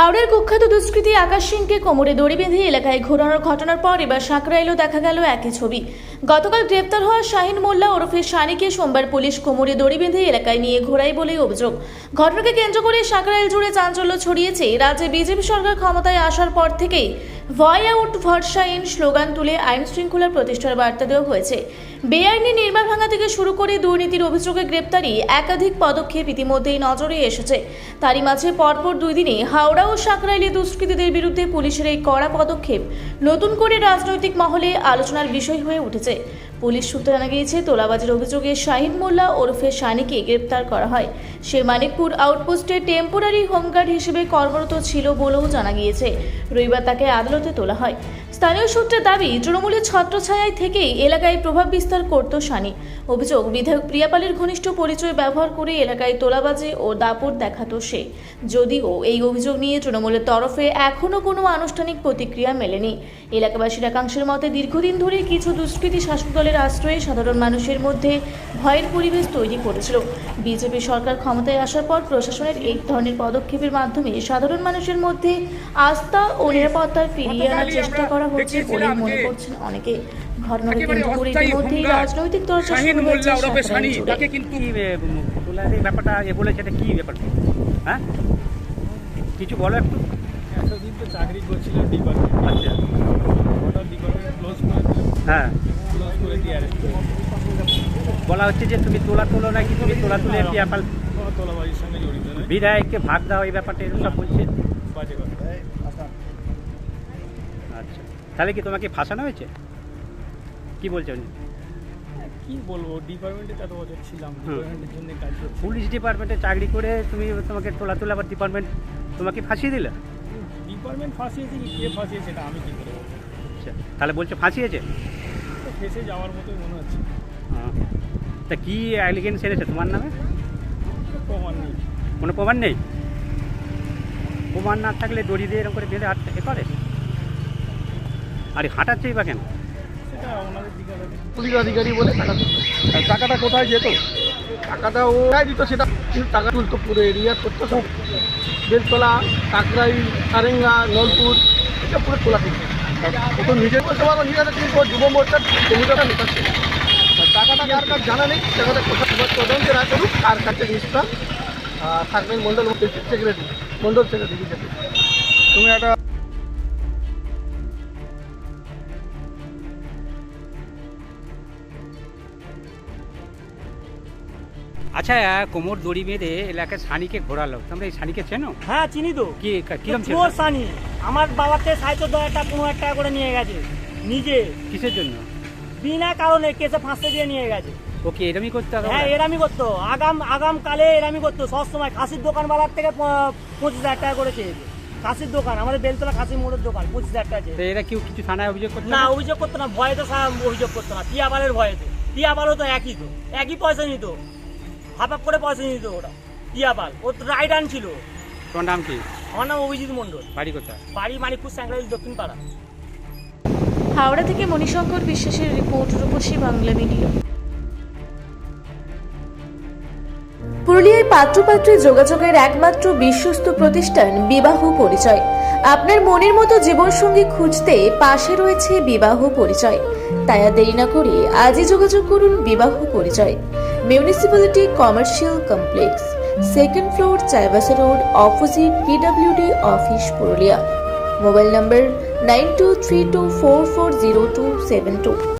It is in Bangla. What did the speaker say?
হাওড়ার কুখ্যাত দুষ্কৃতী আকাশ সিংকে কোমরে দড়ি বেঁধে এলাকায় ঘোরানোর ঘটনার পর এবার সাঁকরাইলেও দেখা গেল একই ছবি। গতকাল গ্রেপ্তার হওয়া শাহিন মোল্লা ওরফে শানিকে সোমবার পুলিশ কোমরে দড়ি বেঁধে এলাকায় নিয়ে ঘোরায় বলেই অভিযোগ। ঘটনাকে কেন্দ্র করে সাঁকরাইল জুড়ে চাঞ্চল্য ছড়িয়েছে। রাজ্যে বিজেপি সরকার ক্ষমতায় আসার পর থেকেই ভয় আউট ভরসা ইন স্লোগান তুলে আইন শৃঙ্খলা প্রতিষ্ঠার বার্তা দেওয়া হয়েছে। বেআইনি নির্মাণ ভাঙা থেকে শুরু করে দুর্নীতির অভিযোগে গ্রেপ্তারি একাধিক পদক্ষেপ ইতিমধ্যেই নজরে এসেছে। তারই মাঝে পরপর 2 দিনে হাওড়া ও সাঁকরাইলে দুষ্কৃতীদের বিরুদ্ধে পুলিশের এই কড়া পদক্ষেপ নতুন করে রাজনৈতিক মহলে আলোচনার বিষয় হয়ে উঠেছে। পুলিশ সূত্রে জানা গিয়েছে, তোলাবাজির অভিযোগে শাহিন মোল্লা ওরফে শানিকে গ্রেপ্তার করা হয়। সে মানিকপুর আউটপোস্টে টেম্পোরারি হোমগার্ড হিসেবে কর্মরত ছিল বলেও জানা গিয়েছে। রবিবার তাকে আদালতে তোলা হয়। স্থানীয় সূত্রের দাবি, তৃণমূলের ছত্রছায়ায় থেকেই এলাকায় প্রভাব বিস্তার করত শানি। অভিযোগ, বিধায়ক প্রিয়াপালের ঘনিষ্ঠ পরিচয় ব্যবহার করে এলাকায় তোলাবাজি ও দাপট দেখাতো সে। যদিও এই অভিযোগ নিয়ে তৃণমূলের তরফে এখনও কোনো আনুষ্ঠানিক প্রতিক্রিয়া মেলেনি। এলাকাবাসীর একাংশের মতে, দীর্ঘদিন ধরে কিছু দুষ্কৃতী শাসক দলের আশ্রয়ে সাধারণ মানুষের মধ্যে ভয়ের পরিবেশ তৈরি করেছিল। বিজেপি সরকার ক্ষমতায় আসার পর প্রশাসনের এই ধরনের পদক্ষেপের মাধ্যমে সাধারণ মানুষের মধ্যে আস্থা ও নিরাপত্তা ফিরিয়ে আনার চেষ্টা করা হচ্ছে বলে মনে করছেন অনেকে। ঘটনাকে কেন্দ্র করে ইতিমধ্যেই রাজনৈতিক চর্চা শুরু হয়েছে। ব্যাপারটা বলেছে, এটা কি ব্যাপার? হ্যাঁ, কিছু বলো একটু। এতদিন তো চাকরি করছিল ডিপার্টমেন্ট। আচ্ছা, হঠাৎ ডিপার্টমেন্ট ক্লোজ করে দিল। হ্যাঁ, ক্লোজ করে দিয়ে অ্যারেস্ট করে বলা হচ্ছে যে তুমি তোলো নাকি তুমি তুলে পিয়াপাল তোলাবাজির সঙ্গে জড়িত নয়। বিধায়ককে ভাগ দাও, এই ব্যাপারটা এরকম সব বলছে। বাজে কথা। আচ্ছা, তাহলে কি তোমাকে ফাঁসানো হয়েছে? কি বলছো? কি বলবো, ডিপার্টমেন্টে এত বছর ছিলাম, ডিপার্টমেন্টের জন্য কাজ করছি। পুলিশ ডিপার্টমেন্টে চাকরি করে তোমাকে তোলা আবার ডিপার্টমেন্ট তোমাকে ফাঁসিয়ে দিলে? ডিপার্টমেন্ট ফাঁসিয়েছে কি কে ফাঁসিয়েছে এটা আমি কি করে বলবো? আচ্ছা, তাহলে বলছো ফাঁসিয়েছে? তো ফেসে যাওয়ার মতোই মনে হচ্ছে। তা কি অ্যালিগেন্স এনেছে তোমার নামে? প্রমাণ নেই। কোনো প্রমাণ নেই? প্রমাণ না থাকলে দড়ি দিয়ে এরকম করে বেঁধে এ করে? আরে হাঁটাচ্ছেই বা কেন? সেটা ওনাদের দিকে পুলিশ অধিকারী বলে টাকা দিত। আর টাকাটা কোথায় যেত? টাকাটা ও দিত, সেটা কিন্তু টাকা তুলতো পুরো এরিয়া করতো সব। বেলতলা, কাকরাই, সারেঙ্গা, নলপুর, এটা পুরো তোলা তুলতো। ও তো নিজে বলতে পারবো, নিজেরা কিন্তু যুব মোর্চার জমিটাটা মেটাচ্ছে। টাকাটা কার কাছে জানা নেই, টাকাটা কোথায় তদন্তে না করুক কার কাছে জিনিসটা থাকবেন। মন্ডল সেক্রেটারি, মন্ডল সেক্রেটারি যাবে। তুমি একটা আচ্ছা, কোমর দড়ি বেঁধে এলাকায় শানিকে ঘোরালো, তোমরা এই শানিকে চেনো? হ্যাঁ, চিনি তো। কি কিরম ছিল? চোর সানি আমার বাবার থেকে ৭৫,০০০ টাকা ১৫,০০০ টাকা করে নিয়ে গেছে নিজে। কিসের জন্য? বিনা কারণে কেসে ফাঁসতে দিয়ে নিয়ে গেছে। ওকে এরমই করতে হবে? হ্যাঁ, এরামি করতো। আগাম কালে এরামি করতো। সবসময় খাসির দোকানওয়ালার থেকে ২৫,০০০ টাকা করে চেয়েছে। খাসির দোকান, আমাদের বেলতলা খাসির মোড়ের দোকান, ২৫,০০০ টাকা চেয়েছে। তো এরা কেউ কিছু থানায় অভিযোগ করতো না, অভিযোগ করতো না। ভয়েতে অভিযোগ করতো না। টিয়াপালের ভয়েতে। টিয়াপালও তো একই পয়সা নিত, হাফ করে পয়সা নিত ওরা। টিয়াপাল ও তো রাইড আনছিল। তোমার নাম কি? আমার নাম অভিজিৎ মণ্ডল। বাড়ি কোথায়? বাড়ি মানিকপুর, সাঁকরাইল, দক্ষিণ পাড়া। হাওড়া থেকে মণিশঙ্কর বিশ্বাসের রিপোর্ট, রূপসী বাংলা মিডিয়া। পুরুলিয়ায় পাত্রপাত্রী যোগাযোগের একমাত্র বিশ্বস্ত প্রতিষ্ঠান বিবাহ পরিচয়। আপনার মনের মতো জীবনসঙ্গী খুঁজতে পাশে রয়েছে বিবাহ পরিচয়। তাই আর দেরি না করে আজই যোগাযোগ করুন বিবাহ পরিচয়। Municipality commercial complex, 2nd floor, Chaibasa road, opposite PWD office, Purulia. Mobile নম্বর 9232440272।